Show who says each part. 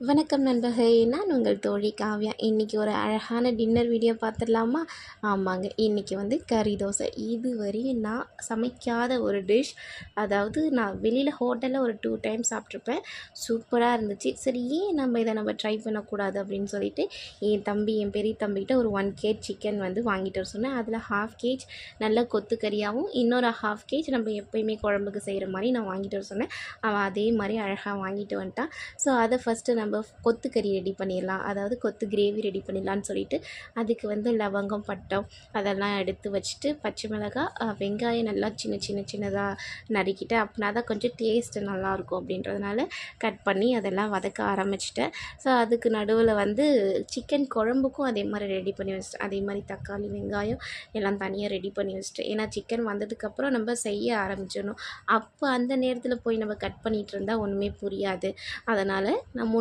Speaker 1: வணக்கம் நண்பர்களே, நான் உங்கள் தோழி காவ்யா. இன்றைக்கி ஒரு அழகான டின்னர் வீடியோ பார்த்துடலாமா? ஆமாங்க, இன்றைக்கி வந்து கறி தோசை. இதுவரையும் நான் சமைக்காத ஒரு டிஷ். அதாவது நான் வெளியில் ஹோட்டலில் ஒரு 2 டைம் சாப்பிட்ருப்பேன். சூப்பராக இருந்துச்சு. சரி, ஏன் நம்ம ட்ரை பண்ணக்கூடாது அப்படின்னு சொல்லிட்டு என் பெரிய தம்பிகிட்ட ஒரு 1 கேஜ் சிக்கன் வந்து வாங்கிட்டு வர சொன்னேன். அதில் 1/2 கேஜ் நல்ல கொத்துக்கறியாகவும் இன்னொரு 1/2 கேஜ் நம்ம எப்போயுமே குழம்புக்கு செய்கிற மாதிரி நான் வாங்கிட்டு வர சொன்னேன். அவன் அதே மாதிரி அழகாக வாங்கிட்டு வந்துட்டான். ஸோ அதை ஃபஸ்ட்டு நம்ம கொத்துக்கறி ரெடி பண்ணிடலாம், அதாவது கொத்து கிரேவி ரெடி பண்ணிடலான்னு சொல்லிட்டு அதுக்கு வந்து லவங்கம், பட்டம் அதெல்லாம் எடுத்து வச்சுட்டு பச்சை மிளகாய், வெங்காயம் நல்லா சின்னதாக நறுக்கிட்டு அப்படின்னா தான் கொஞ்சம் டேஸ்ட்டு நல்லாயிருக்கும் அப்படின்றதுனால கட் பண்ணி அதெல்லாம் வதக்க ஆரம்பிச்சிட்டேன். ஸோ அதுக்கு நடுவில் வந்து சிக்கன் குழம்புக்கும் அதே மாதிரி ரெடி பண்ணி வச்சிட்டேன். அதே மாதிரி தக்காளி, வெங்காயம் எல்லாம் தனியாக ரெடி பண்ணி வச்சுட்டேன். ஏன்னா சிக்கன் வந்ததுக்கப்புறம் நம்ம செய்ய ஆரம்பிச்சிடணும். அப்போ அந்த நேரத்தில் போய் நம்ம கட் பண்ணிகிட்டு இருந்தால் ஒன்றுமே புரியாது. அதனால் நான்